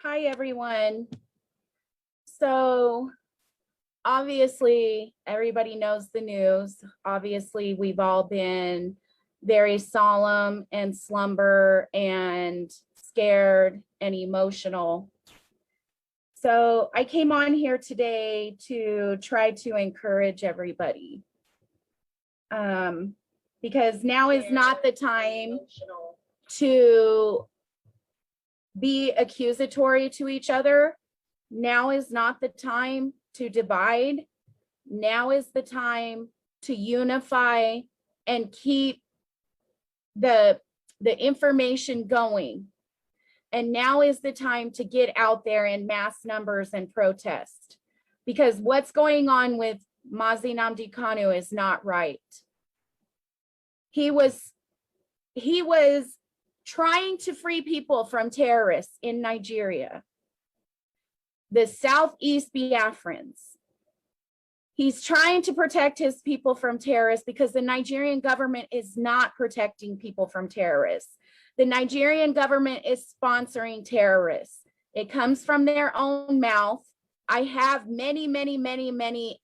Hi, everyone. So obviously, everybody knows the news. Obviously, we've all been very solemn and slumber and scared and emotional. So I came on here today to try to encourage everybody. Because now is not the time to be accusatory to each other. Now is not the time to divide. Now is the time to unify and keep the information going. And now is the time to get out there in mass numbers and protest, because what's going on with Nnamdi Kanu is not right. He was trying to free people from terrorists in Nigeria, the Southeast Biafrans. He's trying to protect his people from terrorists because the Nigerian government is not protecting people from terrorists. The Nigerian government is sponsoring terrorists. It comes from their own mouth. I have many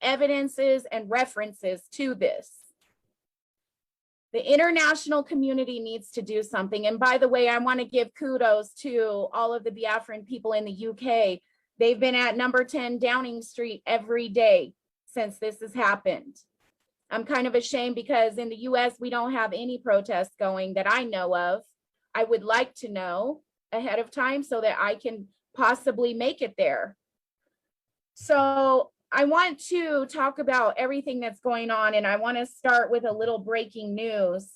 evidences and references to this. The international community needs to do something. And by the way, I want to give kudos to all of the Biafran people in the UK. They've been at number 10 Downing Street every day since this has happened. I'm kind of ashamed because in the US, we don't have any protests going that I know of. I would like to know ahead of time so that I can possibly make it there. So I want to talk about everything that's going on, and I want to start with a little breaking news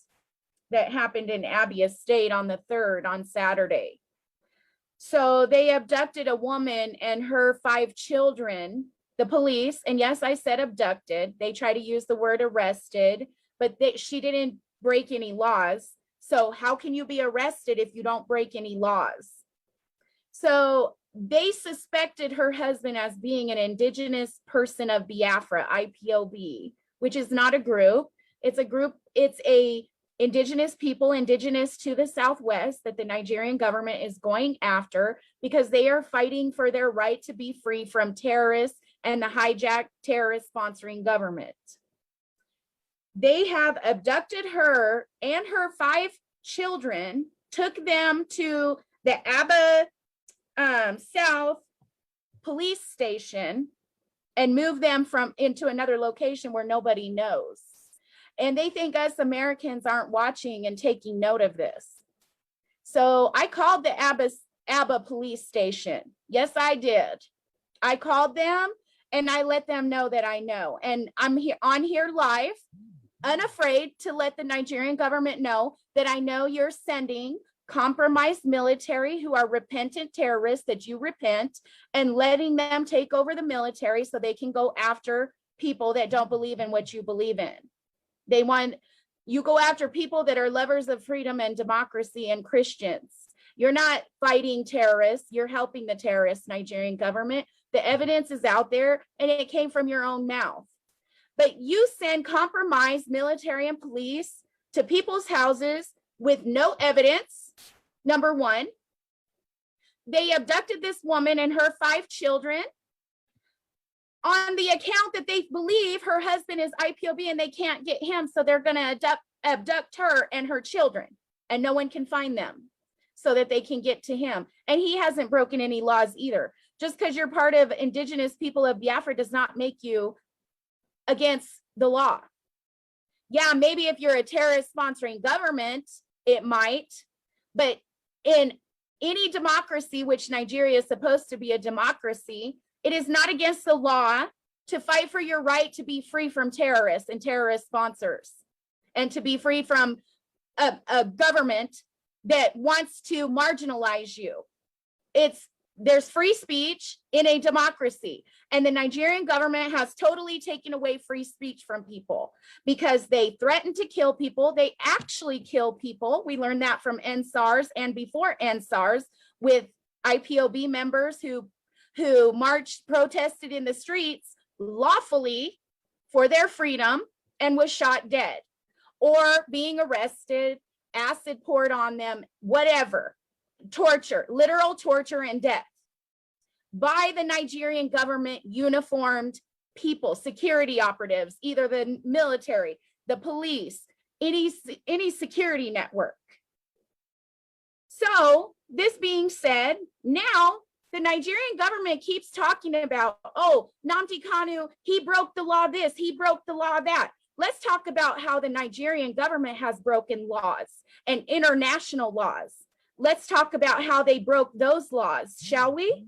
that happened in Abia State on the 3rd, on Saturday. So they abducted a woman and her 5 children, the police, and yes, I said abducted. They try to use the word arrested, but she didn't break any laws. So how can you be arrested if you don't break any laws? So they suspected her husband as being an indigenous person of Biafra, IPOB, which is not a group. It's a group, it's a indigenous people, indigenous to the Southwest, that the Nigerian government is going after because they are fighting for their right to be free from terrorists and the hijacked terrorist sponsoring government. They have abducted her and her 5 children, took them to the Abba South police station and moved them into another location where nobody knows. And they think us Americans aren't watching and taking note of this. So I called the Abba police station. Yes, I did. I called them and I let them know that I know. And I'm here live, unafraid to let the Nigerian government know that I know you're sending compromised military who are repentant terrorists, that you repent, and letting them take over the military so they can go after people that don't believe in what you believe in. You go after people that are lovers of freedom and democracy and Christians. You're not fighting terrorists, you're helping the terrorist Nigerian government. The evidence is out there and it came from your own mouth. But you send compromised military and police to people's houses with no evidence. Number one, they abducted this woman and her 5 children on the account that they believe her husband is IPOB and they can't get him. So they're going to abduct her and her children, and no one can find them so that they can get to him. And he hasn't broken any laws either. Just because you're part of indigenous people of Biafra does not make you against the law. Yeah, maybe if you're a terrorist sponsoring government, it might, but in any democracy, which Nigeria is supposed to be a democracy, it is not against the law to fight for your right to be free from terrorists and terrorist sponsors, and to be free from a government that wants to marginalize you. There's free speech in a democracy, and the Nigerian government has totally taken away free speech from people because they threaten to kill people. They actually kill people. We learned that from NSARS and before NSARS with IPOB members who protested in the streets lawfully for their freedom and was shot dead or being arrested, acid poured on them, whatever. Torture, literal torture and death. by the Nigerian government uniformed people, security operatives, either the military, the police, any security network. So this being said, now the Nigerian government keeps talking about, oh, Nnamdi Kanu, he broke the law this, he broke the law that. Let's talk about how the Nigerian government has broken laws and international laws. Let's talk about how they broke those laws, shall we?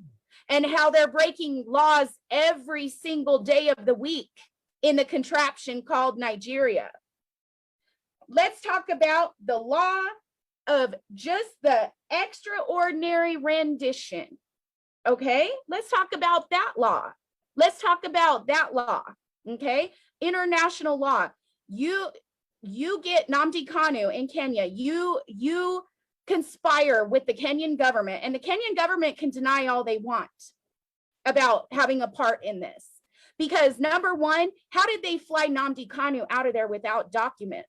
And how they're breaking laws every single day of the week in the contraption called Nigeria. Let's talk about the law of just the extraordinary rendition. Okay, let's talk about that law. Let's talk about that law. Okay, international law. You get Nnamdi Kanu in Kenya. You conspire with the Kenyan government, and the Kenyan government can deny all they want about having a part in this. Because number one, how did they fly Nnamdi Kanu out of there without documents?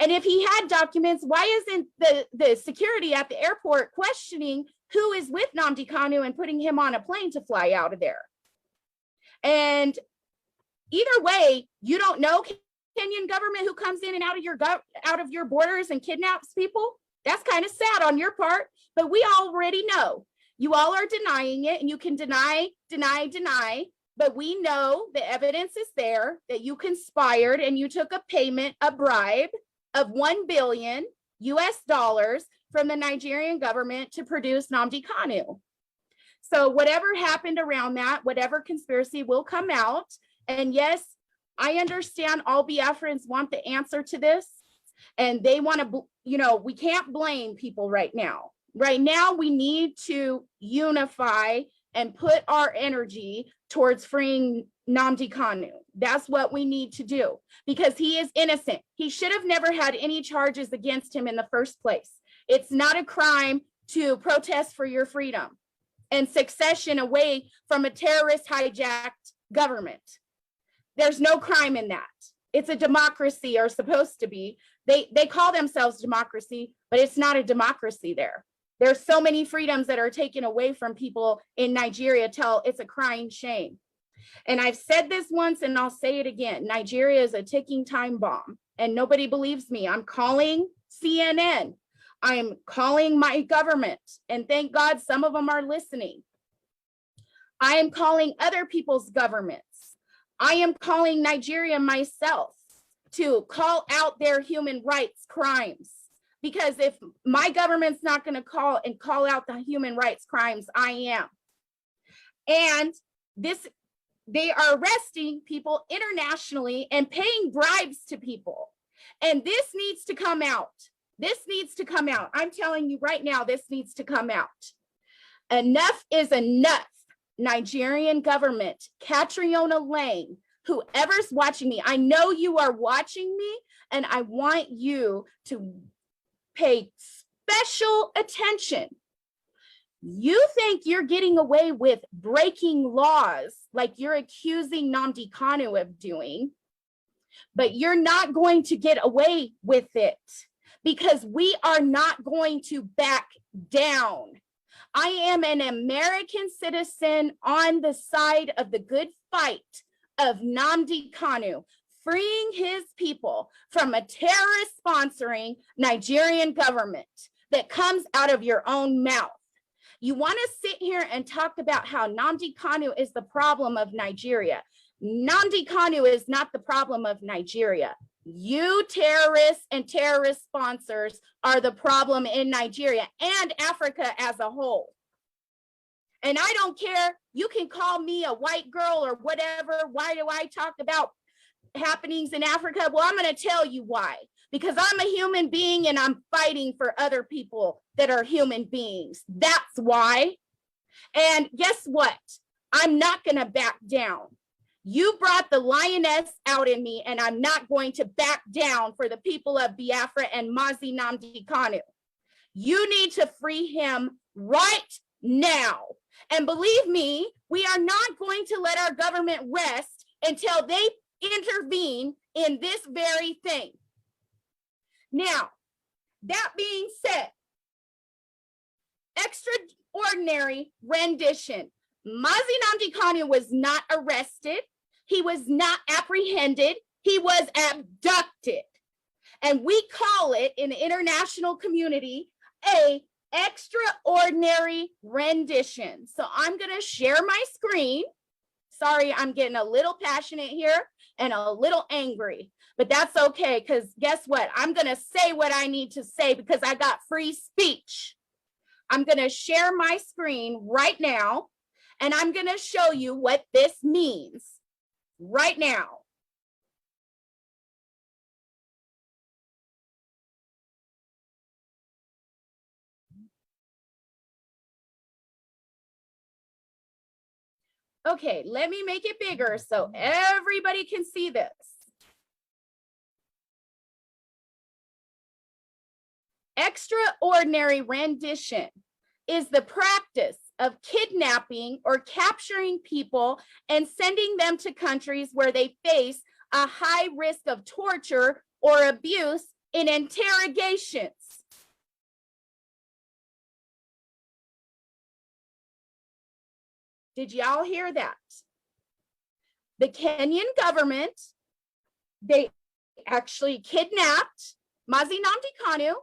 And if he had documents, why isn't the security at the airport questioning who is with Nnamdi Kanu and putting him on a plane to fly out of there? And either way, you don't know Kenyan government who comes in and out of your borders and kidnaps people. That's kind of sad on your part, but we already know. You all are denying it, and you can deny, but we know the evidence is there that you conspired and you took a payment, a bribe of $1 billion from the Nigerian government to produce Nnamdi Kanu. So whatever happened around that, whatever conspiracy will come out. And yes, I understand all Biafrans want the answer to this, and they want to, we can't blame people right now. Right now, we need to unify and put our energy towards freeing Nnamdi Kanu. That's what we need to do, because he is innocent. He should have never had any charges against him in the first place. It's not a crime to protest for your freedom and succession away from a terrorist hijacked government. There's no crime in that. It's a democracy, or supposed to be. They call themselves democracy, but it's not a democracy there. There's so many freedoms that are taken away from people in Nigeria till it's a crying shame. And I've said this once and I'll say it again. Nigeria is a ticking time bomb, and nobody believes me. I'm calling CNN. I'm calling my government, and thank God some of them are listening. I am calling other people's governments. I am calling Nigeria myself to call out their human rights crimes. Because if my government's not going to call out the human rights crimes, I am. And they are arresting people internationally and paying bribes to people. And this needs to come out. This needs to come out. I'm telling you right now, this needs to come out. Enough is enough. Nigerian government, Catriona Lang, whoever's watching me, I know you are watching me, and I want you to pay special attention. You think you're getting away with breaking laws like you're accusing Nnamdi Kanu of doing, but you're not going to get away with it, because we are not going to back down. I am an American citizen on the side of the good fight of Nnamdi Kanu, freeing his people from a terrorist sponsoring Nigerian government that comes out of your own mouth. You want to sit here and talk about how Nnamdi Kanu is the problem of Nigeria. Nnamdi Kanu is not the problem of Nigeria. You terrorists and terrorist sponsors are the problem in Nigeria and Africa as a whole. And I don't care, you can call me a white girl or whatever. Why do I talk about happenings in Africa? Well, I'm going to tell you why. Because I'm a human being and I'm fighting for other people that are human beings. That's why. And guess what? I'm not going to back down. You brought the lioness out in me, and I'm not going to back down for the people of Biafra and Mazi Nnamdi Kanu. You need to free him right now. And believe me, we are not going to let our government rest until they intervene in this very thing. Now, that being said, extraordinary rendition. Mazi Nnamdi Kanu was not arrested. He was not apprehended. He was abducted. And we call it in the international community a extraordinary rendition. So I'm going to share my screen. Sorry, I'm getting a little passionate here and a little angry, but that's okay, because guess what? I'm going to say what I need to say because I got free speech. I'm going to share my screen right now, and I'm going to show you what this means right now. Okay, let me make it bigger so everybody can see this. Extraordinary rendition is the practice of kidnapping or capturing people and sending them to countries where they face a high risk of torture or abuse in interrogations. Did y'all hear that? The Kenyan government, they actually kidnapped Mazi Nnamdi Kanu,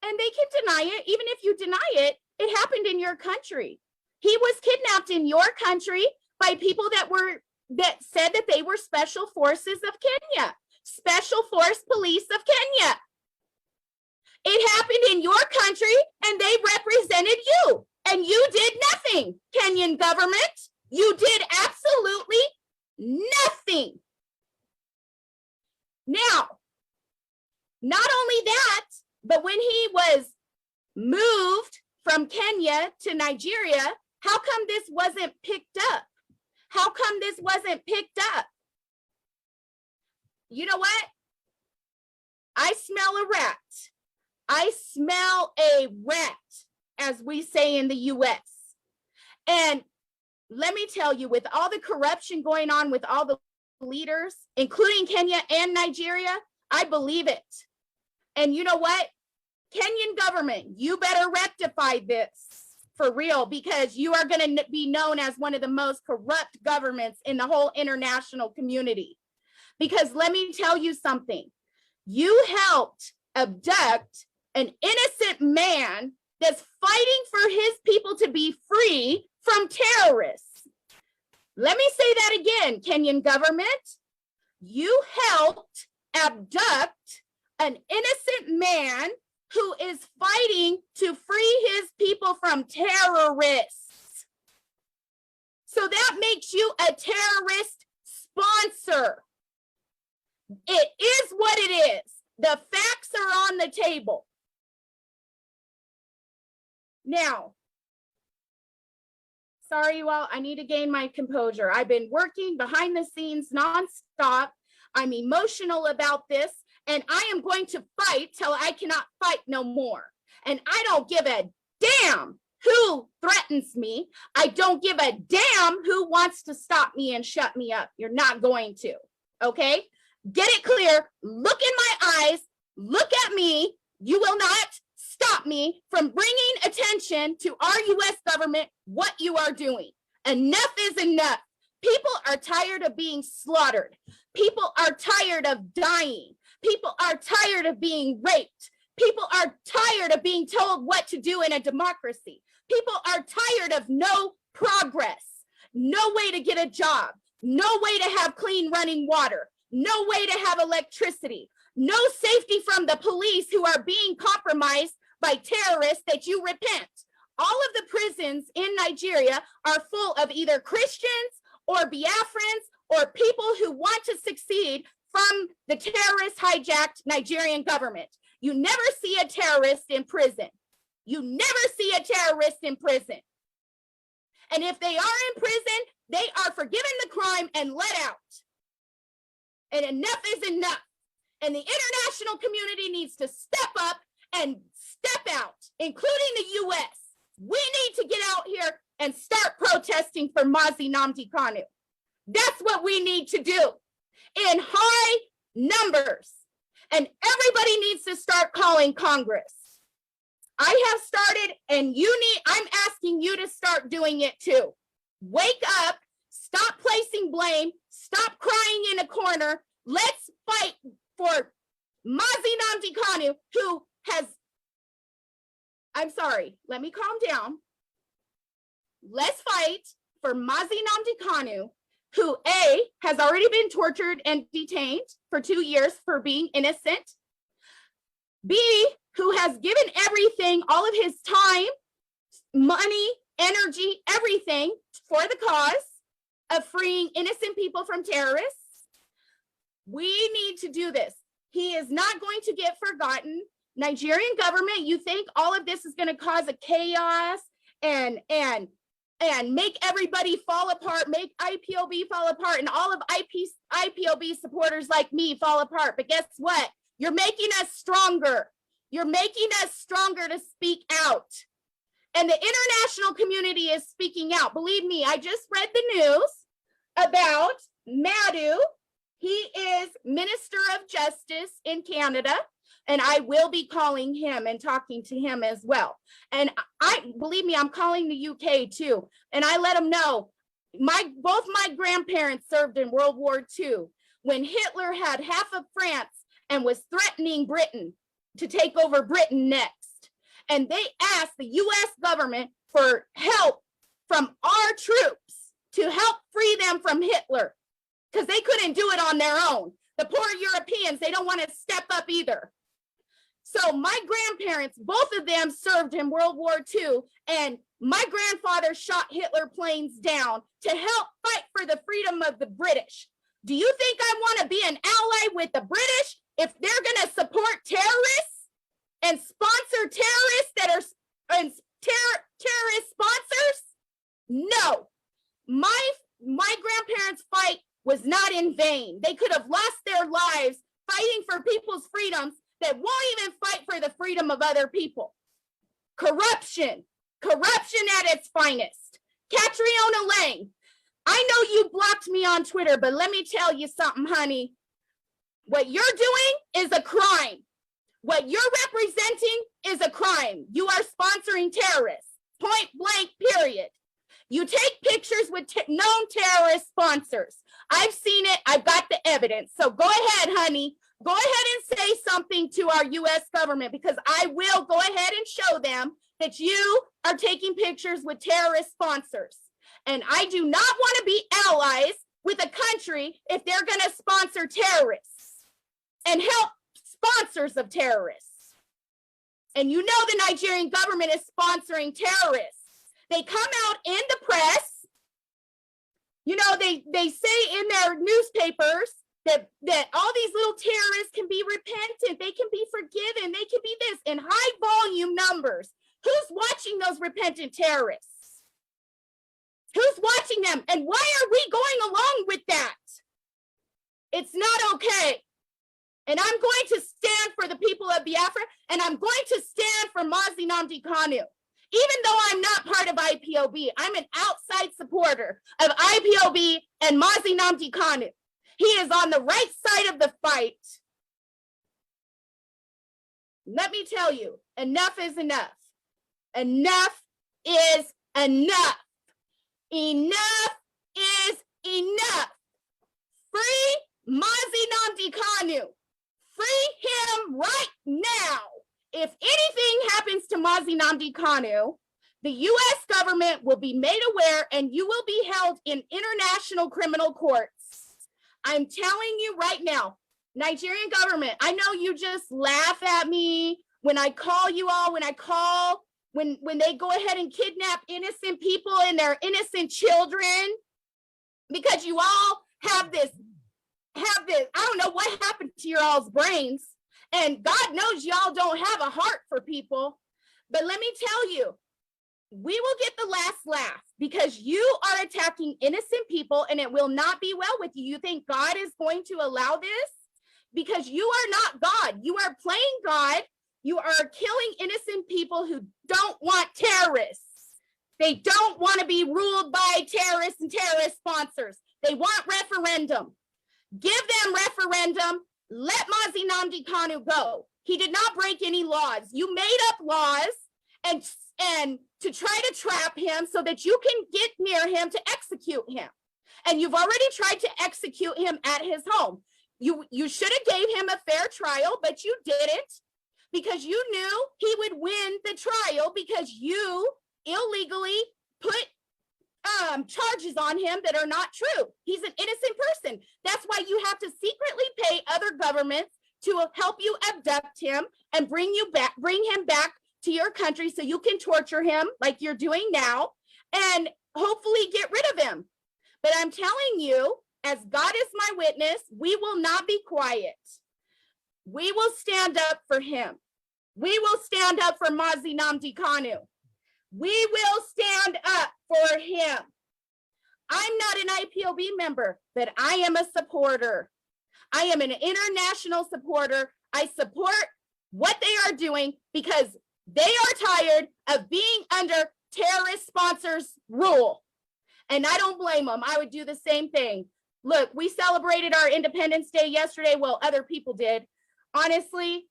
and they can deny it. Even if you deny it, it happened in your country. He was kidnapped in your country by people that said that they were special forces of Kenya, special force police of Kenya. It happened in your country, and they represented you. And you did nothing, Kenyan government. You did absolutely nothing. Now, not only that, but when he was moved from Kenya to Nigeria, how come this wasn't picked up? How come this wasn't picked up? You know what? I smell a rat. I smell a rat, as we say in the US. And let me tell you, with all the corruption going on with all the leaders, including Kenya and Nigeria, I believe it. And you know what? Kenyan government, you better rectify this for real, because you are going to be known as one of the most corrupt governments in the whole international community. Because let me tell you something. You helped abduct an innocent man that's fighting for his people to be free from terrorists. Let me say that again, Kenyan government. You helped abduct an innocent man who is fighting to free his people from terrorists. So that makes you a terrorist sponsor. It is what it is. The facts are on the table. Now, sorry, you all, I need to gain my composure. I've been working behind the scenes nonstop. I'm emotional about this, and I am going to fight till I cannot fight no more. And I don't give a damn who threatens me. I don't give a damn who wants to stop me and shut me up. You're not going to, okay? Get it clear. Look in my eyes. Look at me. You will not stop me from bringing attention to our US government what you are doing. Enough is enough. People are tired of being slaughtered. People are tired of dying. People are tired of being raped. People are tired of being told what to do in a democracy. People are tired of no progress, no way to get a job, no way to have clean running water, no way to have electricity, no safety from the police who are being compromised by terrorists that you repent. All of the prisons in Nigeria are full of either Christians or Biafrans or people who want to succeed from the terrorist hijacked Nigerian government. You never see a terrorist in prison. You never see a terrorist in prison. And if they are in prison, they are forgiven the crime and let out. And enough is enough. And the international community needs to step up and step out, including the US. We need to get out here and start protesting for Mazi Nnamdi Kanu. That's what we need to do in high numbers. And everybody needs to start calling Congress. I have started, and I'm asking you to start doing it too. Wake up, stop placing blame, stop crying in a corner. Let's fight for Mazi Nnamdi Kanu, who has, I'm sorry, let me calm down. Let's fight for Mazi Nnamdi Kanu, who A, has already been tortured and detained for 2 years for being innocent. B, who has given everything, all of his time, money, energy, everything for the cause of freeing innocent people from terrorists. We need to do this. He is not going to get forgotten. Nigerian government, you think all of this is going to cause a chaos and make everybody fall apart, make IPOB fall apart, and all of IPOB supporters like me fall apart. But guess what? You're making us stronger. You're making us stronger to speak out. And the international community is speaking out. Believe me, I just read the news about Madhu. He is Minister of Justice in Canada, and I will be calling him and talking to him as well. And believe me, I'm calling the UK too. And I let him know, both my grandparents served in World War II when Hitler had half of France and was threatening Britain to take over Britain next. And they asked the US government for help from our troops to help free them from Hitler, because they couldn't do it on their own. The poor Europeans, they don't want to step up either. So my grandparents, both of them served in World War II, and my grandfather shot Hitler planes down to help fight for the freedom of the British. Do you think I want to be an ally with the British if they're going to support terrorists and sponsor terrorists that are terrorist sponsors? No. My grandparents' fight was not in vain. They could have lost their lives fighting for people's freedoms that won't even fight for the freedom of other people. Corruption at its finest. Catriona Lang, I know you blocked me on Twitter, but let me tell you something, honey. What you're doing is a crime. What you're representing is a crime. You are sponsoring terrorists, point blank, period. You take pictures with known terrorist sponsors. I've seen it. I've got the evidence. So go ahead, honey. Go ahead and say something to our U.S. government, because I will go ahead and show them that you are taking pictures with terrorist sponsors. And I do not want to be allies with a country if they're going to sponsor terrorists and help sponsors of terrorists. And you know the Nigerian government is sponsoring terrorists. They come out in the press. You know, they say in their newspapers that all these little terrorists can be repentant, they can be forgiven, they can be this in high volume numbers. Who's watching those repentant terrorists? Who's watching them? And why are we going along with that? It's not okay. And I'm going to stand for the people of Biafra, and I'm going to stand for Mazi Nnamdi Kanu. Even though I'm not part of IPOB, I'm an outside supporter of IPOB and Mazi Nnamdi Kanu. He is on the right side of the fight. Let me tell you, enough is enough. Enough is enough. Enough is enough. Free Mazi Nnamdi Kanu. Free him right now. If anything happens to Mazi Nnamdi Kanu, the U.S. government will be made aware and you will be held in international criminal courts. I'm telling you right now, Nigerian government, I know you just laugh at me when I call you all, when they go ahead and kidnap innocent people and their innocent children, because you all have this, I don't know what happened to your all's brains. And God knows y'all don't have a heart for people. But let me tell you, we will get the last laugh because you are attacking innocent people and it will not be well with you. You think God is going to allow this? Because you are not God. You are playing God. You are killing innocent people who don't want terrorists. They don't want to be ruled by terrorists and terrorist sponsors. They want referendum. Give them referendum. Let Mazi Nnamdi Kanu go. He did not break any laws. You made up laws and to try to trap him so that you can get near him to execute him. And you've already tried to execute him at his home. You should have gave him a fair trial, but you didn't, because you knew he would win the trial because you illegally put charges on him that are not true. He's an innocent person. That's why you have to secretly pay other governments to help you abduct him and bring him back to your country so you can torture him like you're doing now and hopefully get rid of him. But I'm telling you, as God is my witness, we will not be quiet. We will stand up for him. We will stand up for Mazi Nnamdi Kanu. We will stand up for him. I'm not an IPOB member, but I am a supporter. I am an international supporter. I support what they are doing because they are tired of being under terrorist sponsors' rule. And I don't blame them. I would do the same thing. Look, we celebrated our Independence Day yesterday. Well, other people did. Honestly,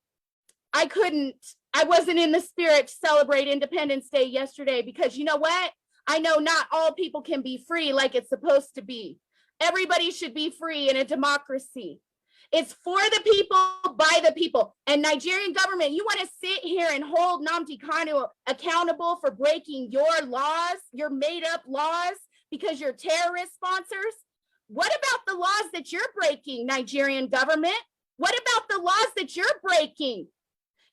I wasn't in the spirit to celebrate Independence Day yesterday because you know what? I know not all people can be free like it's supposed to be. Everybody should be free in a democracy. It's for the people, by the people. And Nigerian government, you want to sit here and hold Nnamdi Kanu accountable for breaking your laws, your made up laws, because you're terrorist sponsors? What about the laws that you're breaking, Nigerian government? What about the laws that you're breaking?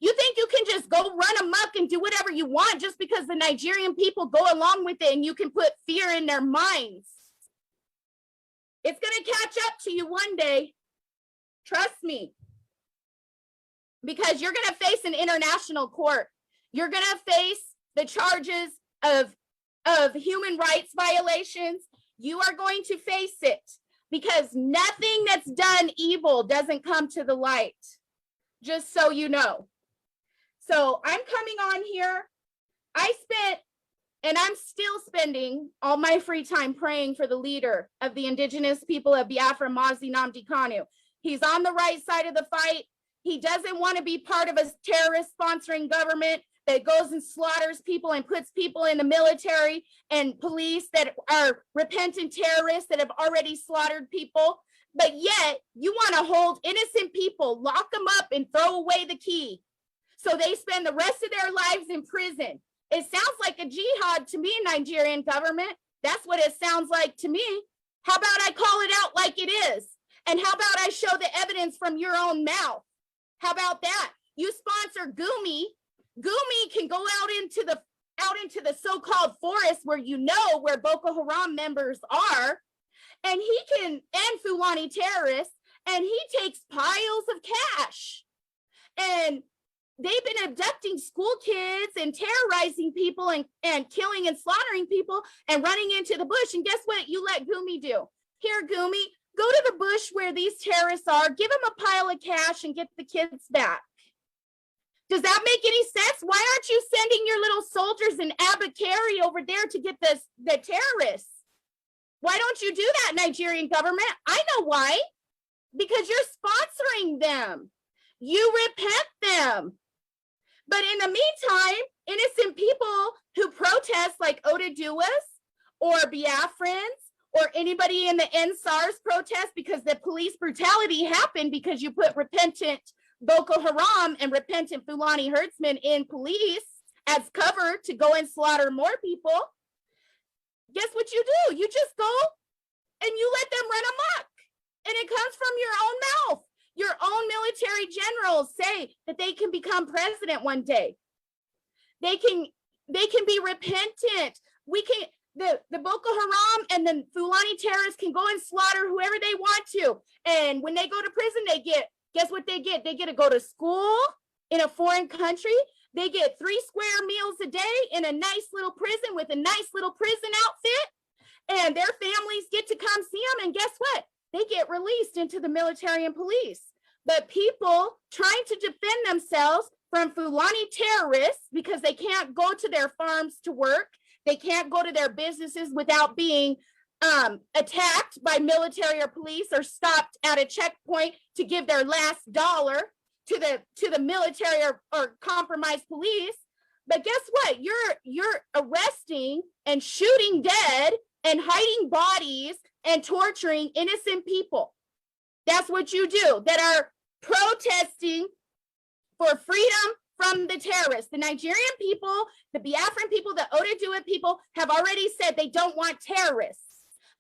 You think you can just go run amok and do whatever you want just because the Nigerian people go along with it and you can put fear in their minds? It's going to catch up to you one day. Trust me. Because you're going to face an international court. You're going to face the charges of human rights violations. You are going to face it because nothing that's done evil doesn't come to the light. Just so you know. So I'm coming on here. I spent, and I'm still spending all my free time praying for the leader of the indigenous people of Biafra, Mazi Nnamdi Kanu. He's on the right side of the fight. He doesn't want to be part of a terrorist sponsoring government that goes and slaughters people and puts people in the military and police that are repentant terrorists that have already slaughtered people. But yet you want to hold innocent people, lock them up and throw away the key. So they spend the rest of their lives in prison. It sounds like a jihad to me, Nigerian government. That's what it sounds like to me. How about I call it out like it is? And how about I show the evidence from your own mouth? How about that? You sponsor Gumi. Gumi can go out into the so-called forest where you know where Boko Haram members are, and Fulani terrorists, and he takes piles of cash. And they've been abducting school kids and terrorizing people and killing and slaughtering people and running into the bush. And guess what? You let Gumi do. Here, Gumi, go to the bush where these terrorists are, give them a pile of cash and get the kids back. Does that make any sense? Why aren't you sending your little soldiers in Abakari over there to get the terrorists? Why don't you do that, Nigerian government? I know why. Because you're sponsoring them. You repent them. But in the meantime, innocent people who protest like Oduduwas or Biafrans or anybody in the NSARS protest because the police brutality happened because you put repentant Boko Haram and repentant Fulani herdsmen in police as cover to go and slaughter more people. Guess what you do? You just go and you let them run amok. And it comes from your own mouth. Your own military generals say that they can become president one day. They can be repentant. The Boko Haram and the Fulani terrorists can go and slaughter whoever they want to. And when they go to prison, guess what they get? They get to go to school in a foreign country. They get 3 square meals a day in a nice little prison with a nice little prison outfit. And their families get to come see them. And guess what? They get released into the military and police. But people trying to defend themselves from Fulani terrorists because they can't go to their farms to work. They can't go to their businesses without being attacked by military or police or stopped at a checkpoint to give their last dollar to the military or compromised police. But guess what? You're arresting and shooting dead and hiding bodies and torturing innocent people. That's what you do, that are protesting for freedom from the terrorists. The Nigerian people, the Biafran people, the Oduduwa people have already said they don't want terrorists.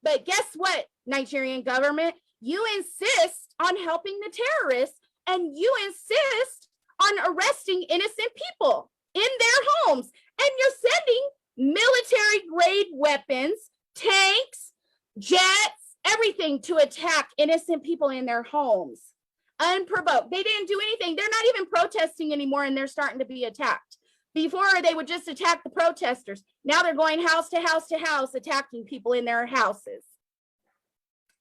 But guess what, Nigerian government? You insist on helping the terrorists, and you insist on arresting innocent people in their homes. And you're sending military grade weapons, tanks, jets, everything to attack innocent people in their homes. Unprovoked. They didn't do anything. They're not even protesting anymore, and they're starting to be attacked. Before, they would just attack the protesters. Now they're going house to house to house, attacking people in their houses.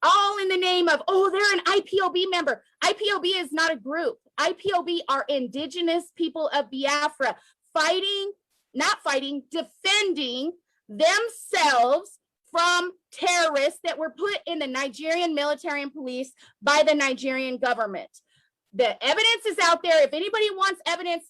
All in the name of, oh, they're an IPOB member. IPOB is not a group. IPOB are indigenous people of Biafra defending themselves from terrorists that were put in the Nigerian military and police by the Nigerian government. The evidence is out there. If anybody wants evidence,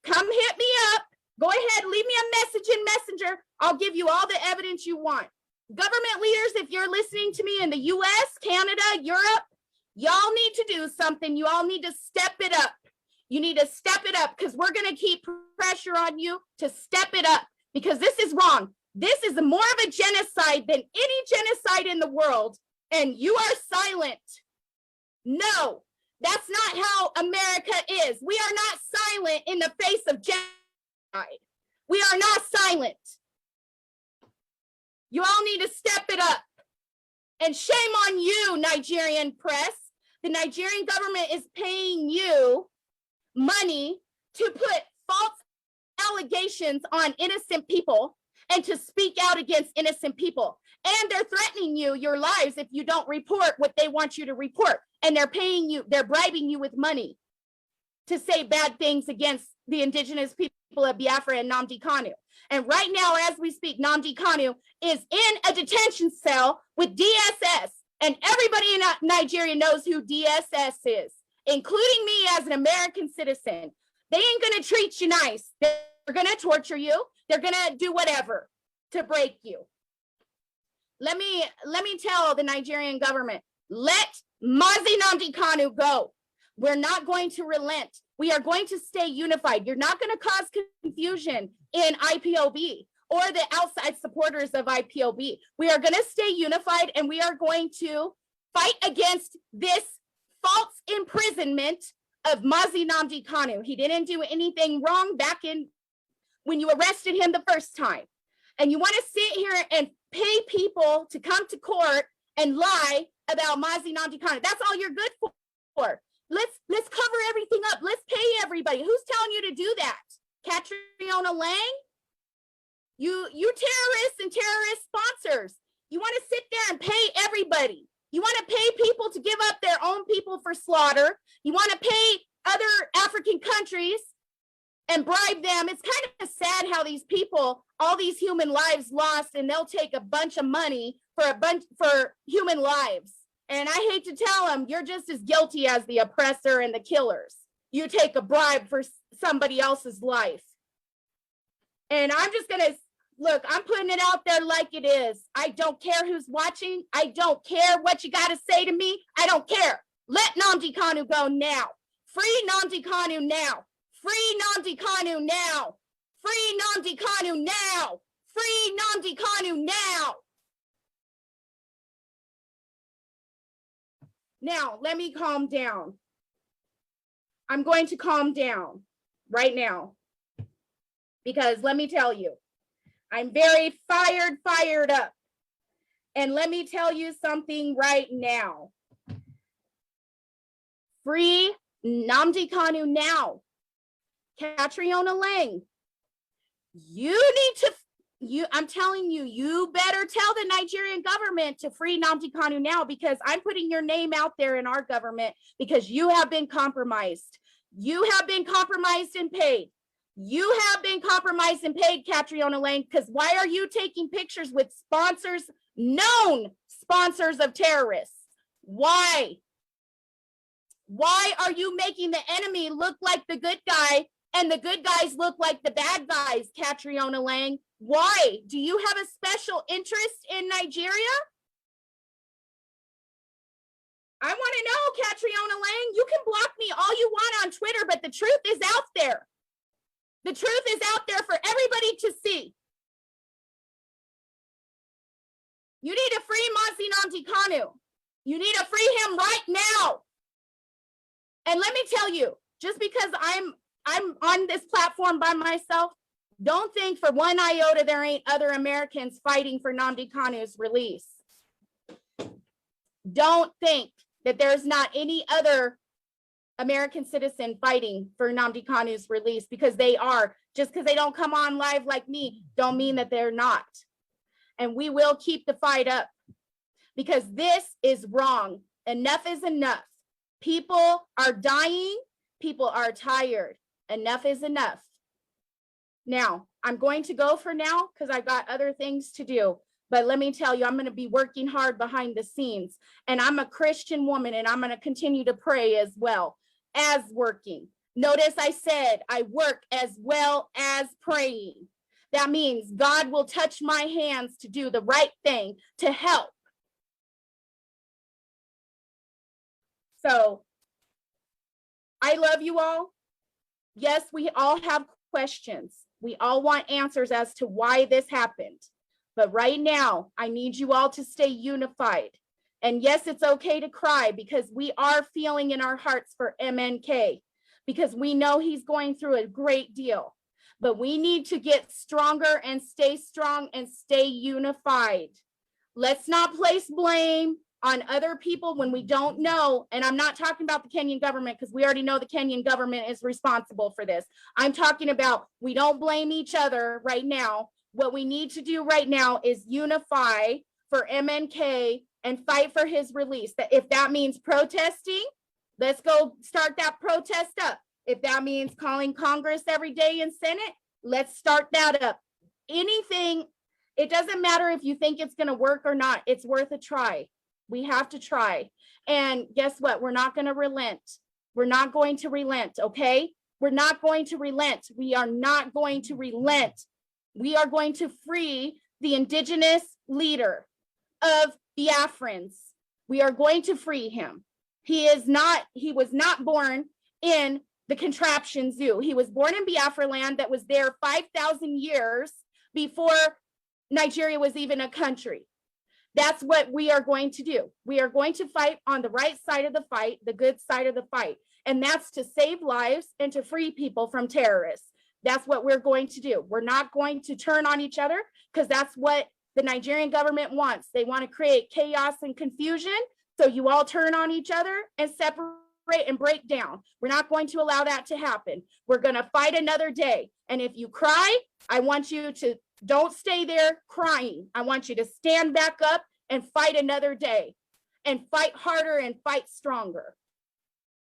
come hit me up. Go ahead, leave me a message in Messenger. I'll give you all the evidence you want. Government leaders, if you're listening to me in the US, Canada, Europe, y'all need to do something. You all need to step it up. You need to step it up, because we're going to keep pressure on you to step it up, because this is wrong. This is more of a genocide than any genocide in the world, and you are silent. No, that's not how America is. We are not silent in the face of genocide. We are not silent. You all need to step it up. And shame on you, Nigerian press. The Nigerian government is paying you money to put false allegations on innocent people and to speak out against innocent people. And they're threatening you, your lives, if you don't report what they want you to report. And they're paying you, they're bribing you with money to say bad things against the indigenous people of Biafra and Nnamdi Kanu. And right now, as we speak, Nnamdi Kanu is in a detention cell with DSS. And everybody in Nigeria knows who DSS is, including me as an American citizen. They ain't gonna treat you nice. They're gonna torture you. They're gonna do whatever to break you. Let me tell the Nigerian government, let Mazi Nnamdi Kanu go. We're not going to relent. We are going to stay unified. You're not going to cause confusion in IPOB or the outside supporters of IPOB. We are going to stay unified, and we are going to fight against this false imprisonment of Mazi Nnamdi Kanu. He didn't do anything wrong back in when you arrested him the first time. And you want to sit here and pay people to come to court and lie about Mazi Nnamdi Kanu. That's all you're good for. Let's cover everything up. Let's pay everybody. Who's telling you to do that? Catriona Lang? You terrorists and terrorist sponsors. You want to sit there and pay everybody. You want to pay people to give up their own people for slaughter. You want to pay other African countries and bribe them. It's kind of sad how these people, all these human lives lost, and they'll take a bunch of money for human lives. And I hate to tell them, you're just as guilty as the oppressor and the killers. You take a bribe for somebody else's life. And I'm just going to, look, I'm putting it out there like it is. I don't care who's watching. I don't care what you got to say to me. I don't care. Let Nnamdi Kanu go now. Free Nnamdi Kanu now. Free Nnamdi Kanu now. Free Nnamdi Kanu now. Free Nnamdi Kanu now. Now, let me calm down. I'm going to calm down right now, because let me tell you, I'm very fired up. And let me tell you something right now. Free Nnamdi Kanu now. Catriona Lang, I'm telling you, you better tell the Nigerian government to free Nnamdi Kanu now, because I'm putting your name out there in our government, because you have been compromised. You have been compromised and paid. You have been compromised and paid, Catriona Lang, because why are you taking pictures with sponsors, known sponsors of terrorists? Why? Why are you making the enemy look like the good guy and the good guys look like the bad guys, Catriona Lang. Why? Do you have a special interest in Nigeria? I want to know, Catriona Lang. You can block me all you want on Twitter, but the truth is out there. The truth is out there for everybody to see. You need to free Mazi Nnamdi Kanu. You need to free him right now. And let me tell you, just because I'm on this platform by myself, don't think for one iota there ain't other Americans fighting for Nnamdi Kanu's release. Don't think that there's not any other American citizen fighting for Nnamdi Kanu's release, because they are. Just because they don't come on live like me, don't mean that they're not. And we will keep the fight up, because this is wrong. Enough is enough. People are dying. People are tired. Enough is enough. Now, I'm going to go for now because I've got other things to do. But let me tell you, I'm going to be working hard behind the scenes. And I'm a Christian woman, and I'm going to continue to pray as well as working. Notice I said I work as well as praying. That means God will touch my hands to do the right thing, to help. So I love you all. Yes, we all have questions. We all want answers as to why this happened. But right now, I need you all to stay unified. And yes, it's okay to cry, because we are feeling in our hearts for MNK, because we know he's going through a great deal. But we need to get stronger and stay strong and stay unified. Let's not place blame on other people when we don't know. And I'm not talking about the Kenyan government, because we already know the Kenyan government is responsible for this. I'm talking about we don't blame each other right now. What we need to do right now is unify for MNK and fight for his release. That if that means protesting, let's go start that protest up. If that means calling Congress every day in Senate, let's start that up. Anything, it doesn't matter if you think it's going to work or not. It's worth a try. We have to try. And guess what? We're not going to relent. We're not going to relent, okay? We're not going to relent. We are not going to relent. We are going to free the indigenous leader of Biafrans. We are going to free him. He was not born in the contraption zoo. He was born in Biafra land that was there 5,000 years before Nigeria was even a country. That's what we are going to do. We are going to fight on the right side of the fight, the good side of the fight. And that's to save lives and to free people from terrorists. That's what we're going to do. We're not going to turn on each other, because that's what the Nigerian government wants. They want to create chaos and confusion. So you all turn on each other and separate and break down. We're not going to allow that to happen. We're going to fight another day. And if you cry, I want you to don't stay there crying. I want you to stand back up and fight another day, and fight harder and fight stronger.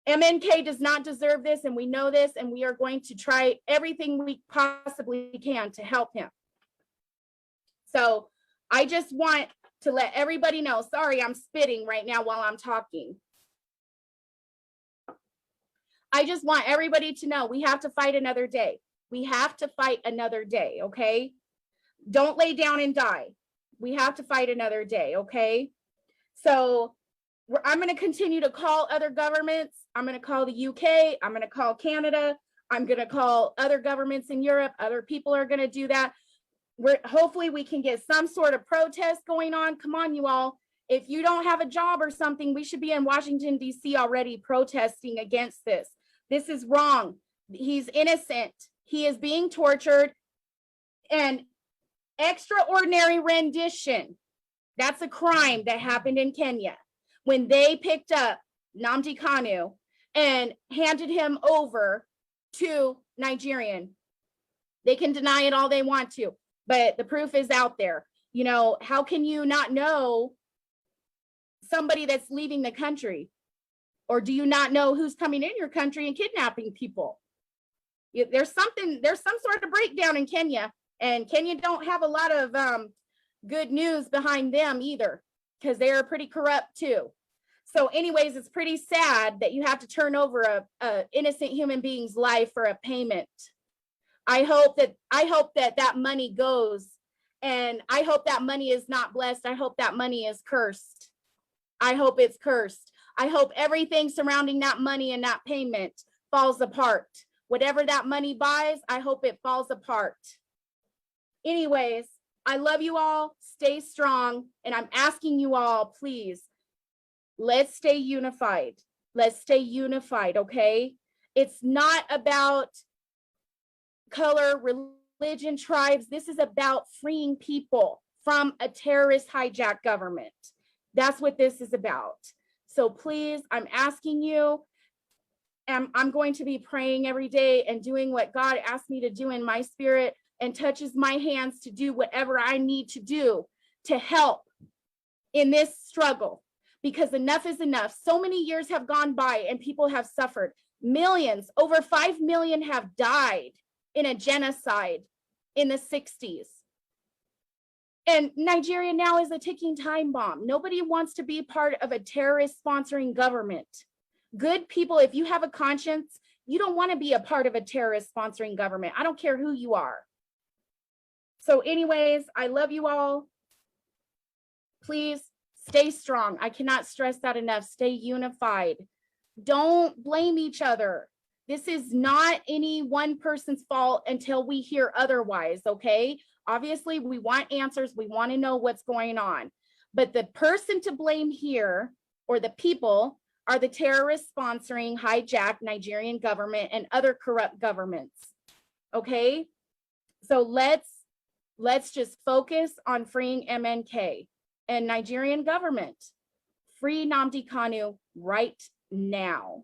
MNK does not deserve this, and we know this, and we are going to try everything we possibly can to help him. So I just want to let everybody know, sorry, I'm spitting right now while I'm talking. I just want everybody to know we have to fight another day. We have to fight another day, okay? Don't lay down and die. We have to fight another day, okay? So I'm going to continue to call other governments. I'm going to call the UK. I'm going to call Canada. I'm going to call other governments in Europe. Other people are going to do that. Hopefully we can get some sort of protest going on. Come on, you all. If you don't have a job or something, we should be in Washington, D.C. already protesting against this. This is wrong. He's innocent. He is being tortured. And extraordinary rendition, that's a crime that happened in Kenya when they picked up Nnamdi Kanu and handed him over to Nigerian. They can deny it all they want to, but the proof is out there. You know, how can you not know somebody that's leaving the country? Or do you not know who's coming in your country and kidnapping people? There's some sort of breakdown in Kenya, and Kenya don't have a lot of good news behind them either, because they are pretty corrupt too. So anyways, it's pretty sad that you have to turn over a innocent human being's life for a payment. I hope that that money goes, and I hope that money is not blessed. I hope that money is cursed. I hope it's cursed. I hope everything surrounding that money and that payment falls apart. Whatever that money buys, I hope it falls apart. Anyways, I love you all. Stay strong. And I'm asking you all, please, let's stay unified. Let's stay unified, okay? It's not about color, religion, tribes. This is about freeing people from a terrorist hijacked government. That's what this is about. So please, I'm asking you, and I'm going to be praying every day and doing what God asked me to do in my spirit, and touches my hands to do whatever I need to do to help in this struggle, because enough is enough. So many years have gone by and people have suffered. Millions, over 5 million have died in a genocide in the 60s. And Nigeria now is a ticking time bomb. Nobody wants to be part of a terrorist sponsoring government. Good people, if you have a conscience, you don't want to be a part of a terrorist sponsoring government. I don't care who you are. So anyways, I love you all. Please stay strong. I cannot stress that enough. Stay unified. Don't blame each other. This is not any one person's fault until we hear otherwise, okay? Obviously, we want answers. We want to know what's going on. But the person to blame here, or the people, are the terrorist sponsoring, hijacked Nigerian government and other corrupt governments, okay? So let's just focus on freeing MNK and Nigerian government. Free Nnamdi Kanu right now.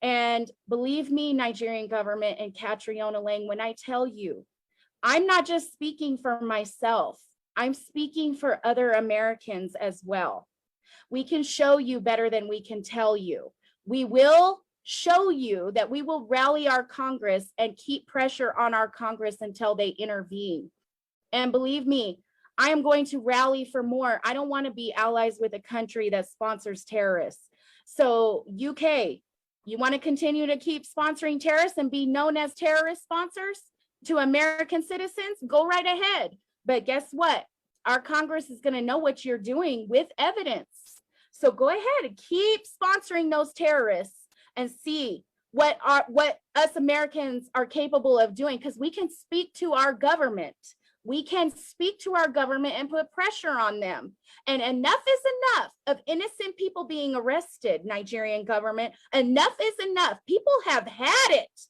And believe me, Nigerian government and Catriona Lang, when I tell you, I'm not just speaking for myself, I'm speaking for other Americans as well. We can show you better than we can tell you. We will show you that we will rally our Congress and keep pressure on our Congress until they intervene. And believe me, I am going to rally for more. I don't want to be allies with a country that sponsors terrorists. So UK, you want to continue to keep sponsoring terrorists and be known as terrorist sponsors to American citizens? Go right ahead. But guess what? Our Congress is going to know what you're doing with evidence. So go ahead and keep sponsoring those terrorists and see what us Americans are capable of doing, because we can speak to our government. We can speak to our government and put pressure on them. And enough is enough of innocent people being arrested, Nigerian government. Enough is enough. People have had it.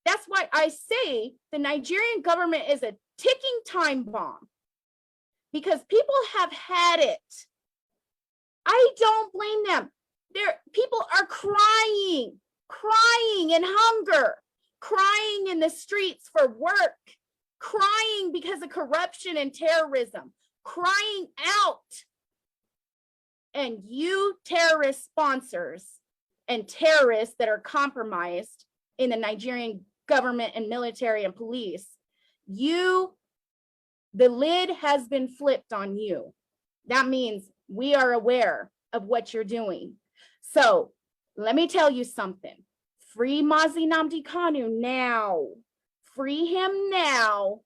That's why I say the Nigerian government is a ticking time bomb, because people have had it. I don't blame them. People are crying in hunger, crying in the streets for work, crying because of corruption and terrorism, crying out. And you terrorist sponsors and terrorists that are compromised in the Nigerian government and military and police, the lid has been flipped on you. That means we are aware of what you're doing. So let me tell you something. Free Mazi Nnamdi Kanu now. Free him now.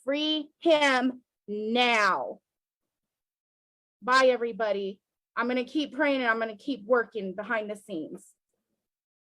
Free him now. Bye, everybody. I'm going to keep praying and I'm going to keep working behind the scenes.